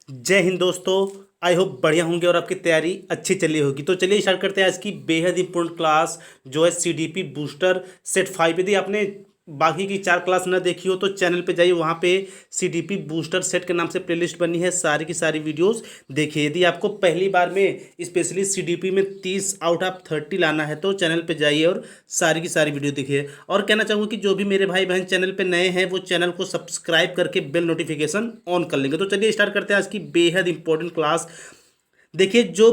जय हिंद दोस्तों। I hope बढ़िया होंगे और आपकी तैयारी अच्छी चली होगी। तो चलिए स्टार्ट करते हैं आज की बेहद इंपॉर्टेंट क्लास जो है सीडीपी बूस्टर सेट 5। यदि आपने बाकी की 4 क्लास न देखी हो तो चैनल पे जाइए, वहाँ पे सीडीपी बूस्टर सेट के नाम से प्लेलिस्ट बनी है, सारी की सारी वीडियोस देखिए। यदि आपको पहली बार में स्पेशली सीडीपी में 30 आउट ऑफ 30 लाना है तो चैनल पे जाइए और सारी की सारी वीडियो देखिए। और कहना चाहूँगा कि जो भी मेरे भाई बहन चैनल पे नए हैं वो चैनल को सब्सक्राइब करके बेल नोटिफिकेशन ऑन कर लेंगे। तो चलिए स्टार्ट करते हैं आज की बेहद इंपॉर्टेंट क्लास। देखिए, जो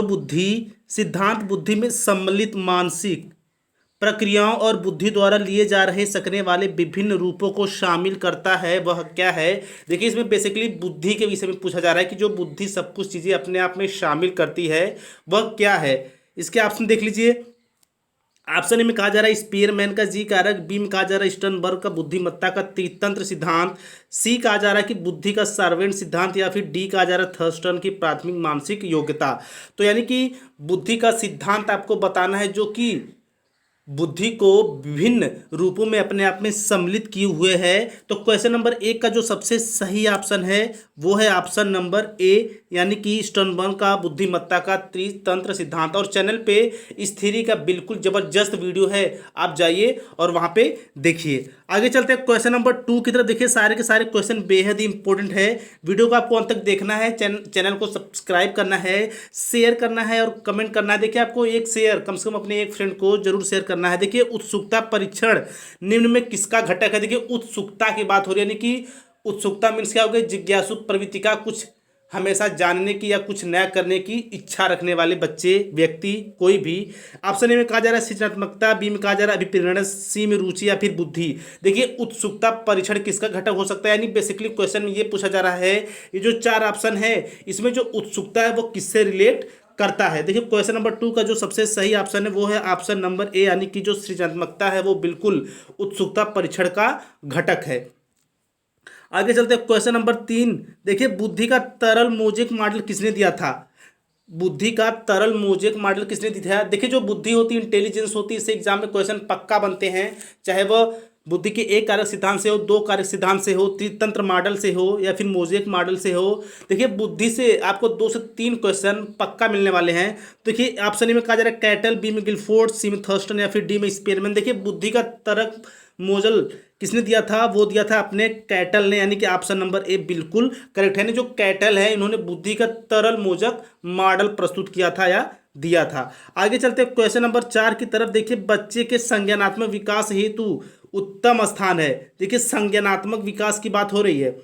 बुद्धि सिद्धांत बुद्धि में सम्मिलित मानसिक प्रक्रियाओं और बुद्धि द्वारा लिए जा रहे सकने वाले विभिन्न रूपों को शामिल करता है, वह क्या है। देखिए, इसमें बेसिकली बुद्धि के विषय में पूछा जा रहा है कि जो बुद्धि सब कुछ चीज़ें अपने आप में शामिल करती है वह क्या है। इसके ऑप्शन देख लीजिए। ऑप्शन ए में कहा जा रहा है स्पीयरमैन का जी कारक, बी में कहा जा रहा है स्टर्नबर्ग का बुद्धिमत्ता का तंत्र सिद्धांत, सी कहा जा रहा है कि बुद्धि का सर्वेंट सिद्धांत, या फिर डी कहा जा रहा है थर्स्टन की प्राथमिक मानसिक योग्यता। तो यानी कि बुद्धि का सिद्धांत आपको बताना है जो कि बुद्धि को विभिन्न रूपों में अपने आप में सम्मिलित किए हुए है। तो क्वेश्चन नंबर 1 का जो सबसे सही ऑप्शन है वो है ऑप्शन नंबर ए, यानी कि स्टर्नबर्ग का बुद्धिमत्ता का त्रितंत्र सिद्धांत। और चैनल पे इस थ्योरी का बिल्कुल जबरदस्त वीडियो है, आप जाइए और वहां पे देखिए। आगे चलते हैं क्वेश्चन नंबर 2 की तरफ। देखिए, सारे के सारे क्वेश्चन बेहद ही इंपॉर्टेंट है। वीडियो को आपको अंत तक देखना है, चैनल को सब्सक्राइब करना है, शेयर करना है और कमेंट करना है। देखिए, आपको एक शेयर कम से कम अपने एक फ्रेंड को जरूर शेयर करना है। देखिए, उत्सुकता परीक्षण निम्न में किसका घटक है। देखिए, उत्सुकता की बात हो रही है, यानी कि उत्सुकता मीन्स क्या हो गई, जिज्ञासु प्रवृत्ति का, कुछ हमेशा जानने की या कुछ नया करने की इच्छा रखने वाले बच्चे, व्यक्ति, कोई भी। ऑप्शन ए में कहा जा रहा है सृजनात्मकता, बी में कहा जा रहा है अभिप्रेरण, सी में रुचि या फिर बुद्धि। देखिए, उत्सुकता परीक्षण किसका घटक हो सकता है, यानी बेसिकली क्वेश्चन में ये पूछा जा रहा है, ये जो 4 ऑप्शन है इसमें जो उत्सुकता है वो किससे रिलेट करता है। देखिए, क्वेश्चन नंबर 2 का जो सबसे सही ऑप्शन है वो है ऑप्शन नंबर ए, यानी कि जो सृजनात्मकता है वो बिल्कुल उत्सुकता परीक्षण का घटक है। आगे चलते हैं क्वेश्चन नंबर 3। देखिए, बुद्धि का तरल मोजेक मॉडल किसने दिया था। बुद्धि का तरल मोजेक मॉडल किसने दिया है। देखिए, जो बुद्धि होती है, इंटेलिजेंस होती है, इससे एग्जाम में क्वेश्चन पक्का बनते हैं, चाहे वह बुद्धि के एक कारक सिद्धांत से हो, 2 कारक सिद्धांत से हो, त्रितंत्र मॉडल से हो या फिर मोजेक मॉडल से हो। देखिए, बुद्धि से आपको 2 से 3 क्वेश्चन पक्का मिलने वाले हैं। देखिए, ऑप्शन ए में कहा जा रहा है कैटल, बी में गिलफोर्ड, सी में थर्स्टन या फिर डी में स्पीयरमैन। देखिए, बुद्धि का तरल मोजल किसने दिया था, वो दिया था अपने कैटल ने, यानी कि ऑप्शन नंबर ए बिल्कुल करेक्ट है। जो कैटल है इन्होंने बुद्धि का तरल मोजक मॉडल प्रस्तुत किया था या दिया था। आगे चलते हैं क्वेश्चन नंबर 4 की तरफ। देखिए, बच्चे के संज्ञानात्मक विकास हेतु उत्तम स्थान है। देखिए, संज्ञानात्मक विकास की बात हो रही है।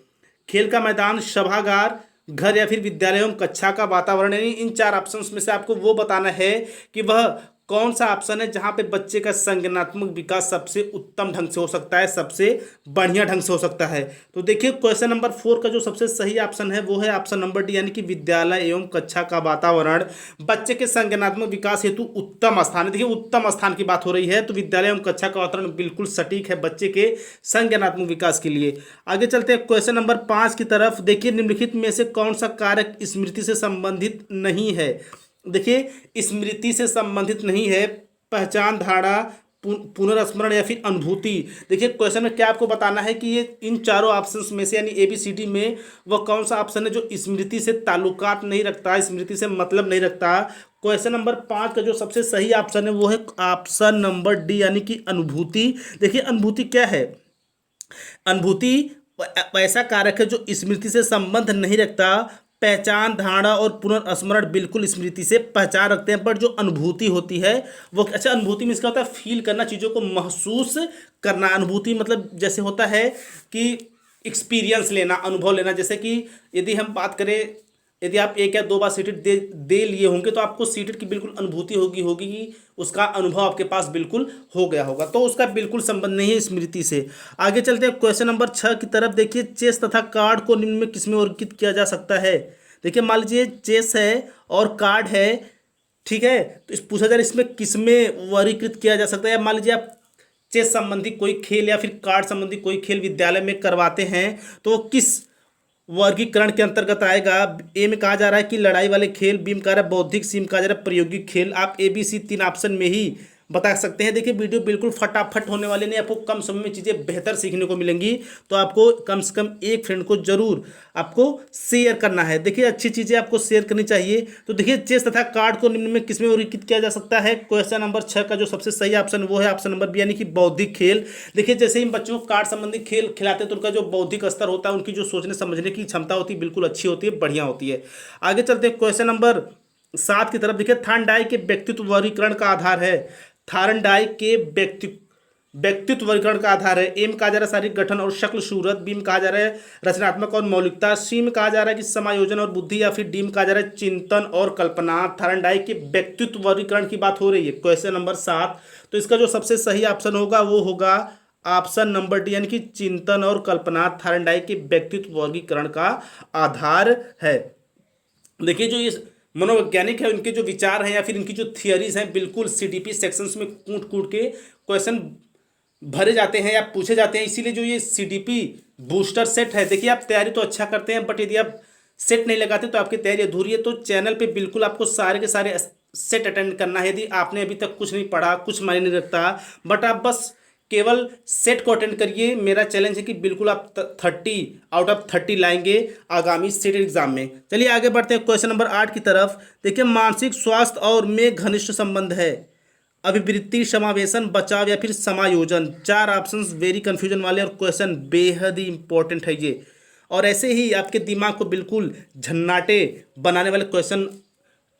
खेल का मैदान, सभागार, घर या फिर विद्यालय एवं कक्षा का वातावरण, यानी इन 4 ऑप्शंस में से आपको वो बताना है कि वह कौन सा ऑप्शन है जहां पे बच्चे का संज्ञानात्मक विकास सबसे उत्तम ढंग से हो सकता है, सबसे बढ़िया ढंग से हो सकता है। तो देखिए, क्वेश्चन नंबर 4 का जो सबसे सही ऑप्शन है वो है ऑप्शन नंबर डी, यानी कि विद्यालय एवं कक्षा का वातावरण बच्चे के संज्ञानात्मक विकास हेतु उत्तम स्थान है। देखिए, उत्तम स्थान की बात हो रही है तो विद्यालय एवं कक्षा का वातावरण बिल्कुल सटीक है बच्चे के संज्ञानात्मक विकास के लिए। आगे चलते हैं क्वेश्चन नंबर 5 की तरफ। देखिए, निम्नलिखित में से कौन सा कारक स्मृति से संबंधित नहीं है। देखिए, स्मृति से संबंधित नहीं है, पहचान, धारणा, पुनर्स्मरण या फिर अनुभूति। देखिए, क्वेश्चन में क्या आपको बताना है कि ये इन चारों ऑप्शंस में से, यानी ए बी सी डी में वह कौन सा ऑप्शन है जो स्मृति से ताल्लुकात नहीं रखता, स्मृति से मतलब नहीं रखता। क्वेश्चन नंबर 5 का जो सबसे सही ऑप्शन है वो है ऑप्शन नंबर डी, यानी कि अनुभूति। देखिए, अनुभूति क्या है, अनुभूति ऐसा कारक है जो स्मृति से संबंध नहीं रखता। पहचान, धारणा और पुनर्स्मरण बिल्कुल स्मृति से पहचान रखते हैं, बट जो अनुभूति होती है वो, अच्छा, अनुभूति में इसका होता है फील करना, चीज़ों को महसूस करना। अनुभूति मतलब जैसे होता है कि एक्सपीरियंस लेना, अनुभव लेना। जैसे कि यदि हम बात करें, यदि आप 1 या 2 बार सीटेट दे लिए होंगे तो आपको सीटेट की बिल्कुल अनुभूति होगी कि उसका अनुभव आपके पास बिल्कुल हो गया होगा, तो उसका बिल्कुल संबंध नहीं है स्मृति से। आगे चलते हैं क्वेश्चन नंबर 6 की तरफ। देखिए, चेस तथा कार्ड को निम्न में किसमें वर्गीकृत किया जा सकता है। देखिए, मान लीजिए चेस है और कार्ड है, ठीक है, तो इस पूछा जा रहा है इसमें किसमें वर्गीकृत किया जा सकता है। मान लीजिए आप चेस संबंधी कोई खेल या फिर कार्ड संबंधी कोई खेल विद्यालय में करवाते हैं तो वो किस वर्गीकरण के अंतर्गत आएगा। ए में कहा जा रहा है कि लड़ाई वाले खेल, बी में कहा रहा है बौद्धिक, सी में कहा जा रहा है प्रायोगिक खेल। आप ए बी सी 3 ऑप्शन में ही बता सकते हैं। देखिए वीडियो बिल्कुल फटाफट होने वाले नहीं, आपको कम समय में चीज़ें बेहतर सीखने को मिलेंगी। तो आपको कम से कम एक फ्रेंड को जरूर आपको शेयर करना है। देखिए अच्छी चीज़ें आपको शेयर करनी चाहिए। तो देखिए चेस तथा कार्ड को निम्न में किसमें वर्गीकृत किया जा सकता है। क्वेश्चन नंबर 6 का जो सबसे सही ऑप्शन वो है ऑप्शन नंबर बी, यानी कि बौद्धिक खेल। देखिए जैसे ही हम बच्चों को कार्ड संबंधी खेल खिलाते हैं तो उनका जो बौद्धिक स्तर होता है, उनकी जो सोचने समझने की क्षमता होती है बिल्कुल अच्छी होती है, बढ़िया होती है। आगे चलते हैं क्वेश्चन नंबर 7 की तरफ। देखिए थार्नडाइक के व्यक्तित्व वर्गीकरण का आधार है। थार्नडाइक के व्यक्तित्व वर्गीकरण का आधार है। ए में कहा जा रहा है शारीरिक गठन और शक्ल सूरत, बी में कहा जा रहा है रचनात्मक और मौलिकता, सी में कहा जा रहा है कि समायोजन और बुद्धि, या फिर डी में कहा जा रहा है चिंतन और कल्पना। थार्नडाइक के व्यक्तित्व वर्गीकरण की बात हो रही है क्वेश्चन नंबर 7। तो इसका जो सबसे सही ऑप्शन होगा वो होगा ऑप्शन नंबर डी, यानी कि चिंतन और कल्पना थार्नडाइक के व्यक्तित्व वर्गीकरण का आधार है। देखिए जो ये मनोवैज्ञानिक है उनके जो विचार हैं या फिर इनकी जो थियरीज हैं बिल्कुल सीडीपी सेक्शंस में कूट कूट के क्वेश्चन भरे जाते हैं या पूछे जाते हैं। इसीलिए जो ये सीडीपी बूस्टर सेट है, देखिए आप तैयारी तो अच्छा करते हैं बट यदि आप सेट नहीं लगाते तो आपकी तैयारी अधूरी है। तो चैनल पे बिल्कुल आपको सारे के सारे सेट अटेंड करना है। यदि आपने अभी तक कुछ नहीं पढ़ा, कुछ मायने नहीं रखता, बट आप बस केवल सेट को अटेंड करिए। मेरा चैलेंज है कि बिल्कुल आप 30 आउट ऑफ 30 लाएंगे आगामी सेट एग्जाम में। चलिए आगे बढ़ते हैं क्वेश्चन नंबर 8 की तरफ। देखिए मानसिक स्वास्थ्य और में घनिष्ठ संबंध है। अभिवृत्ति, समावेशन, बचाव या फिर समायोजन। 4 ऑप्शंस वेरी कंफ्यूजन वाले और क्वेश्चन बेहद ही इंपॉर्टेंट है ये। और ऐसे ही आपके दिमाग को बिल्कुल झन्नाटे बनाने वाले क्वेश्चन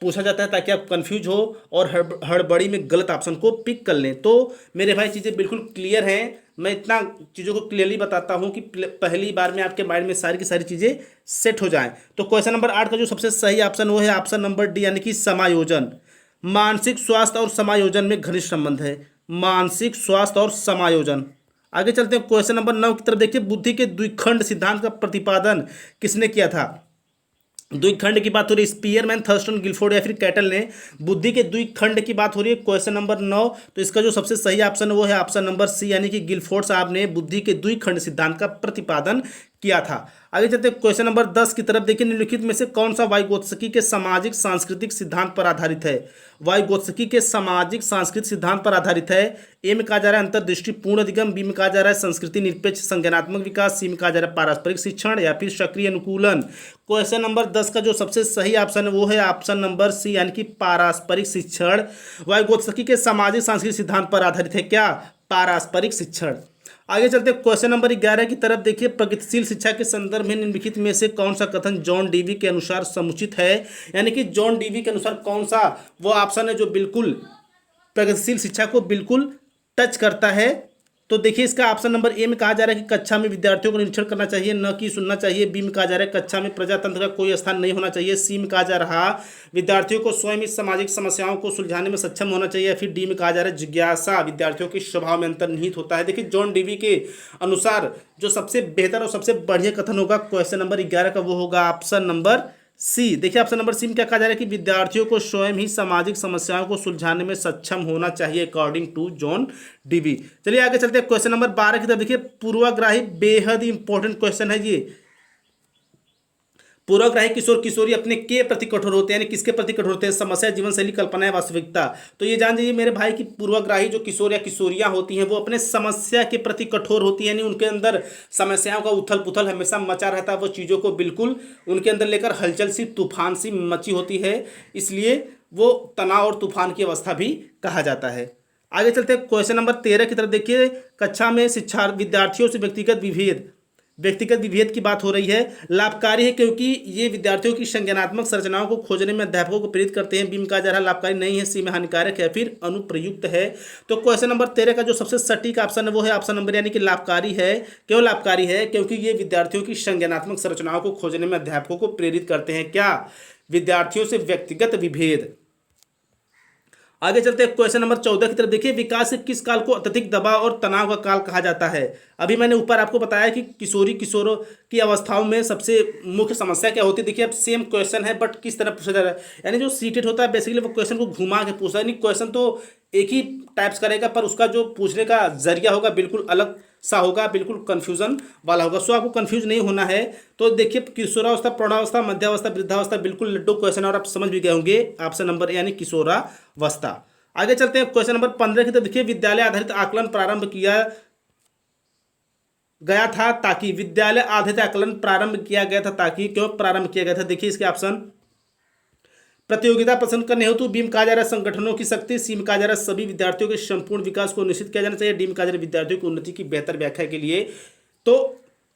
पूछा जाता है ताकि आप कंफ्यूज हो और हड़बड़ी में गलत ऑप्शन को पिक कर लें। तो मेरे भाई चीज़ें बिल्कुल क्लियर हैं। मैं इतना चीज़ों को क्लियरली बताता हूं कि पहली बार में आपके माइंड में सारी की सारी चीज़ें सेट हो जाएं। तो क्वेश्चन नंबर 8 का जो सबसे सही ऑप्शन वो है ऑप्शन नंबर डी, यानी कि समायोजन। मानसिक स्वास्थ्य और समायोजन में घनिष्ठ संबंध है। मानसिक स्वास्थ्य और समायोजन। आगे चलते हैं क्वेश्चन नंबर 9 की तरफ। देखिए बुद्धि के द्विखंड सिद्धांत का प्रतिपादन किसने किया था। द्विखंड की बात हो रही है स्पीयरमैन, थर्स्टन, गिलफोर्ड या फिर कैटल ने। बुद्धि के द्विखंड की बात हो रही है क्वेश्चन नंबर 9। तो इसका जो सबसे सही ऑप्शन है वो है ऑप्शन नंबर सी, यानी कि गिलफोर्ड साहब ने बुद्धि के द्विखंड सिद्धांत का प्रतिपादन किया था। आगे चलते हैं क्वेश्चन नंबर 10 की तरफ। देखिए निम्नलिखित में से कौन सा वाइगोत्स्की के सामाजिक सांस्कृतिक सिद्धांत पर आधारित है। वाइगोत्स्की के सामाजिक सांस्कृतिक सिद्धांत पर आधारित है। ए में कहा जा रहा है अंतर्दृष्टि पूर्ण अधिगम, बी में कहा जा रहा है संस्कृति निरपेक्ष संज्ञानात्मक विकास, सी में कहा जा रहा है पारस्परिक शिक्षण या फिर सक्रिय अनुकूलन। क्वेश्चन नंबर 10 का जो सबसे सही ऑप्शन है वो है ऑप्शन नंबर सी, यानी कि पारस्परिक शिक्षण। वाइगोत्स्की के सामाजिक सांस्कृतिक सिद्धांत पर आधारित है क्या, पारस्परिक शिक्षण। आगे चलते हैं क्वेश्चन नंबर 11 की तरफ। देखिए प्रगतिशील शिक्षा के संदर्भ में निम्नलिखित में से कौन सा कथन जॉन डीवी के अनुसार समुचित है। यानी कि जॉन डीवी के अनुसार कौन सा वो ऑप्शन है जो बिल्कुल प्रगतिशील शिक्षा को बिल्कुल टच करता है। तो देखिए इसका ऑप्शन नंबर ए में कहा जा रहा है कि कक्षा में विद्यार्थियों को निरीक्षण करना चाहिए, न कि सुनना चाहिए। बी में कहा जा रहा है कक्षा में प्रजातंत्र का कोई स्थान नहीं होना चाहिए। सी में कहा जा रहा विद्यार्थियों को स्वयं इस सामाजिक समस्याओं को सुलझाने में सक्षम होना चाहिए। फिर डी में कहा जा रहा है जिज्ञासा विद्यार्थियों के स्वभाव में अंतर्निहित होता है। देखिए जॉन डीवी के अनुसार जो सबसे बेहतर और सबसे बढ़िया कथन होगा क्वेश्चन नंबर 11 का वो होगा ऑप्शन नंबर सी। देखिए ऑप्शन नंबर सी में क्या कहा जा रहा है कि विद्यार्थियों को स्वयं ही सामाजिक समस्याओं को सुलझाने में सक्षम होना चाहिए अकॉर्डिंग टू जॉन डीवी। चलिए आगे चलते हैं क्वेश्चन नंबर 12 की तरफ। देखिए पूर्वाग्राही बेहद ही इंपॉर्टेंट क्वेश्चन है ये। पूर्वाग्राही किशोर किशोरी अपने के प्रति कठोर होते हैं, यानी किसके प्रति कठोर होते हैं, समस्या, जीवन शैली, कल्पना या वास्तविकता। तो ये जान जाइए मेरे भाई कि पूर्वाग्राही जो किशोर या किशोरियां होती हैं वो अपने समस्या के प्रति कठोर होती हैं, यानी उनके अंदर समस्याओं का उथल पुथल हमेशा मचा रहता है। वो चीज़ों को बिल्कुल उनके अंदर लेकर हलचल सी तूफान सी मची होती है, इसलिए वो तनाव और तूफान की अवस्था भी कहा जाता है। आगे चलते हैं क्वेश्चन नंबर 13 की तरफ। देखिए कक्षा में शिक्षा विद्यार्थियों से व्यक्तिगत विभेद की बात हो रही है। लाभकारी है क्योंकि ये विद्यार्थियों की संज्ञानात्मक संरचनाओं को खोजने में अध्यापकों को प्रेरित करते हैं। बी में कहा जा रहा है लाभकारी नहीं है। सी में हानिकारक है, फिर अनुप्रयुक्त है। तो क्वेश्चन नंबर 13 का जो सबसे सटीक ऑप्शन है वो है ऑप्शन नंबर, यानी कि लाभकारी है। क्यों लाभकारी है, क्योंकि ये विद्यार्थियों की संज्ञानात्मक संरचनाओं को खोजने में अध्यापकों को प्रेरित करते हैं। क्या, विद्यार्थियों से व्यक्तिगत विभेद। आगे चलते हैं क्वेश्चन नंबर 14 की तरफ। देखिए विकास के किस काल को अत्यधिक दबाव और तनाव का काल कहा जाता है। अभी मैंने ऊपर आपको बताया कि किशोरों की अवस्थाओं में सबसे मुख्य समस्या क्या होती है। देखिए अब सेम क्वेश्चन है बट किस तरह पूछा जा रहा है, यानी जो सीटेड होता है बेसिकली वो क्वेश्चन को घुमा के पूछता है। यानी क्वेश्चन तो एक ही टाइप्स करेगा पर उसका जो पूछने का जरिया होगा बिल्कुल अलग सा होगा, बिल्कुल कंफ्यूजन वाला होगा। सो आपको कंफ्यूज नहीं होना है। तो देखिए किशोरावस्था, प्रौढ़ावस्था, मध्यावस्था, वृद्धावस्था बिल्कुल लड्डू क्वेश्चन और आप समझ भी गए होंगे ऑप्शन नंबर यानी किशोरावस्था। आगे चलते हैं क्वेश्चन नंबर 15 की तरफ। देखिए विद्यालय आधारित आकलन प्रारंभ किया गया था ताकि, विद्यालय आधारित आकलन प्रारंभ किया गया था ताकि, क्यों प्रारंभ किया गया था? देखिए इसके ऑप्शन, प्रतियोगिता पसंद करने हेतु, बी में कहा जा रहा है संगठनों की शक्ति, सी में कहा जा रहा है सभी विद्यार्थियों के संपूर्ण विकास को निश्चित किया जाना चाहिए, डी में कहा जा रहा है विद्यार्थियों की उन्नति की बेहतर व्याख्या के लिए। तो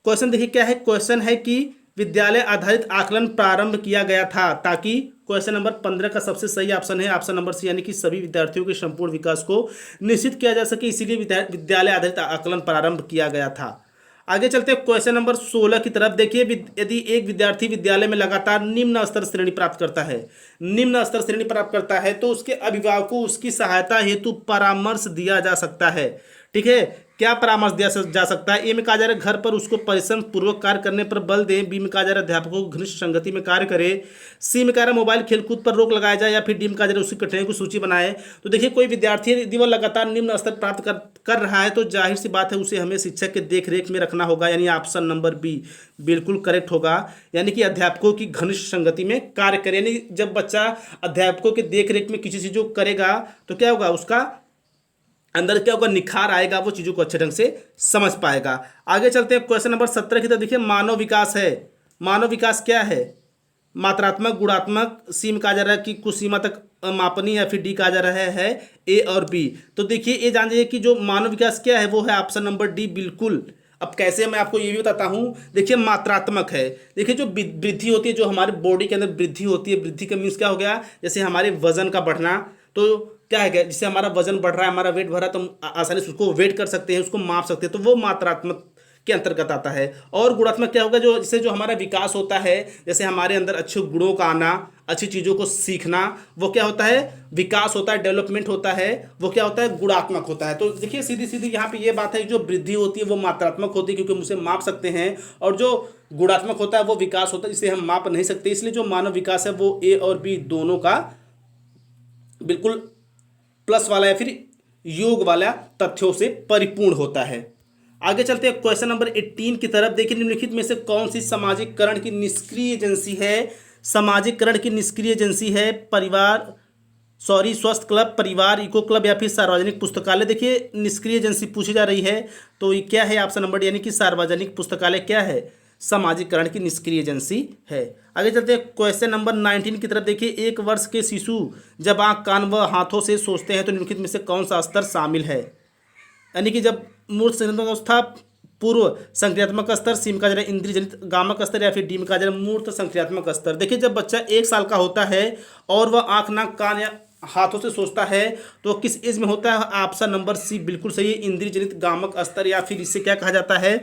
क्वेश्चन देखिए क्या है, क्वेश्चन है कि विद्यालय आधारित आकलन प्रारंभ किया गया था ताकि, क्वेश्चन नंबर 15 का सबसे सही ऑप्शन है ऑप्शन नंबर सी, यानी कि सभी विद्यार्थियों के संपूर्ण विकास को निश्चित किया जा सके, इसीलिए विद्यालय आधारित आकलन प्रारंभ किया गया था। आगे चलते हैं क्वेश्चन नंबर 16 की तरफ। देखिए यदि एक विद्यार्थी विद्यालय में लगातार निम्न स्तर श्रेणी प्राप्त करता है, निम्न स्तर श्रेणी प्राप्त करता है तो उसके अभिभावकों को उसकी सहायता हेतु परामर्श दिया जा सकता है। ठीक है, क्या परामर्श दिया जा सकता है? ए में कहा जा रहा है घर पर उसको परिश्रम पूर्वक कार्य करने पर बल दें, बी में कहा जा रहा है अध्यापकों को घनिष्ठ संगति में कार्य करे, सी में कहा रहा है मोबाइल खेलकूद पर रोक लगाया जाए, या फिर डी में कहा जा रहा है उसकी कठिनाई की सूची बनाए। तो देखिए कोई विद्यार्थी यदि वो लगातार निम्न स्तर प्राप्त कर रहा है तो जाहिर सी बात है उसे हमें शिक्षक के देख रेख में रखना होगा, यानी ऑप्शन नंबर बी बिल्कुल करेक्ट होगा, यानी कि अध्यापकों की घनिष्ठ संगति में कार्य करे। यानी जब बच्चा अध्यापकों के देख रेख में किसी चीज़ों करेगा तो क्या होगा, उसका अंदर क्या होगा, निखार आएगा, वो चीज़ों को अच्छे ढंग से समझ पाएगा। आगे चलते हैं क्वेश्चन नंबर 17 की तरफ। देखिए मानव विकास है, मानव विकास क्या है? मात्रात्मक, गुणात्मक, सी में कहा जा रहा है कि कुछ सीमा तक मापनीय, या फिर डी कहा जा रहा है ए और बी। तो देखिए ये जान जाइए कि जो मानव विकास क्या है वो है ऑप्शन नंबर डी बिल्कुल। अब कैसे मैं आपको ये भी बताता हूँ। देखिए मात्रात्मक है, देखिए जो वृद्धि होती है, जो हमारे बॉडी के अंदर वृद्धि होती है, वृद्धि का मीन्स क्या हो गया, जैसे हमारे वजन का बढ़ना, तो क्या है, जिससे हमारा वजन बढ़ रहा है, हमारा वेट बढ़ रहा है, तो हम आसानी से उसको वेट कर सकते हैं, उसको माप सकते हैं, तो वो मात्रात्मक के अंतर्गत आता है। और गुणात्मक क्या होगा, जो जिससे जो हमारा विकास होता है, जैसे हमारे अंदर अच्छे गुणों का आना, अच्छी चीज़ों को सीखना, वो क्या होता है, विकास होता है, डेवलपमेंट होता है, वो क्या होता है, गुणात्मक होता है। तो देखिए सीधी सीधी यहाँ पे ये बात है, जो वृद्धि होती है वो मात्रात्मक होती है क्योंकि हम उसे माप सकते हैं, और जो गुणात्मक होता है वो विकास होता है जिसे हम माप नहीं सकते। इसलिए जो मानव विकास है वो ए और बी दोनों का बिल्कुल प्लस वाला या फिर योग वाला तथ्यों से परिपूर्ण होता है। आगे चलते हैं क्वेश्चन नंबर 18 की तरफ। देखिए निम्नलिखित में से कौन सी सामाजिककरण की निष्क्रिय एजेंसी है? सामाजिककरण की निष्क्रिय एजेंसी है स्वस्थ क्लब, परिवार, इको क्लब, या फिर सार्वजनिक पुस्तकालय। देखिए निष्क्रिय एजेंसी पूछी जा रही है तो ये क्या है, ऑप्शन नंबर डी, यानी कि सार्वजनिक पुस्तकालय क्या है, सामाजिककरण की निष्क्रिय एजेंसी है। आगे चलते हैं क्वेश्चन नंबर 19 की तरफ। देखिए 1 वर्ष के शिशु जब आँख, कान व हाथों से सोचते हैं तो निम्नलिखित में से कौन सा स्तर शामिल है? यानी कि जब मूर्त संक्रियात्मक अवस्था, पूर्व संक्रियात्मक स्तर, सी में कहा जा रहा है इंद्रिय जनित गामक स्तर, या फिर डी में कहा जा रहा है मूर्त संक्रियात्मक स्तर। देखिए जब बच्चा 1 साल का होता है और वह आँख, नाक, कान या हाथों से सोचता है तो किस एज में होता है? ऑप्शन नंबर सी बिल्कुल सही है, इंद्रिय जनित गामक स्तर, या फिर इसे क्या कहा जाता है,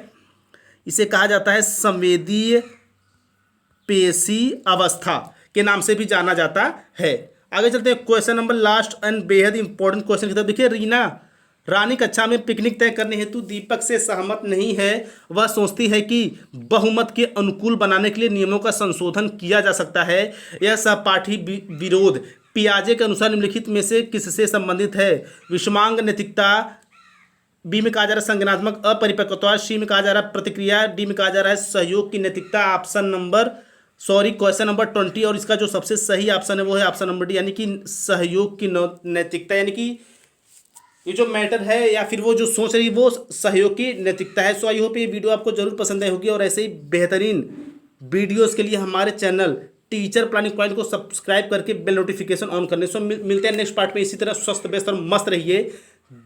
इसे कहा जाता है संवेदीय पेशी अवस्था के नाम से भी जाना जाता है। आगे चलते हैं क्वेश्चन नंबर लास्ट एंड बेहद इंपॉर्टेंट क्वेश्चन की तरफ। देखिए रीना रानी कक्षा में पिकनिक तय करने हेतु दीपक से सहमत नहीं है। वह सोचती है कि बहुमत के अनुकूल बनाने के लिए नियमों का संशोधन किया जा सकता है। यह सहपाठी विरोध पियाजे के अनुसार निम्नलिखित में से किससे संबंधित है? विषमांग नैतिकता, बी में कहा जा रहा है संज्ञानात्मक अपरिपक्वता, सी में कहा जा रहा है प्रतिक्रिया, डी में कहा जा रहा है सहयोग की नैतिकता। क्वेश्चन नंबर 20 और इसका जो सबसे सही ऑप्शन है वो है ऑप्शन नंबर डी, यानी कि सहयोग की नैतिकता, यानी कि ये जो मैटर है या फिर वो जो सोच रही वो सहयोग की नैतिकता है। सो आई होप ये वीडियो आपको जरूर पसंद आई होगी, और ऐसे ही बेहतरीन वीडियोस के लिए हमारे चैनल टीचर प्लानिंग पॉइंट को सब्सक्राइब करके बेल नोटिफिकेशन ऑन करने। सो मिलते हैं नेक्स्ट पार्ट में। इसी तरह स्वस्थ, व्यस्त और मस्त रहिए।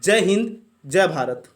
जय हिंद, जय भारत।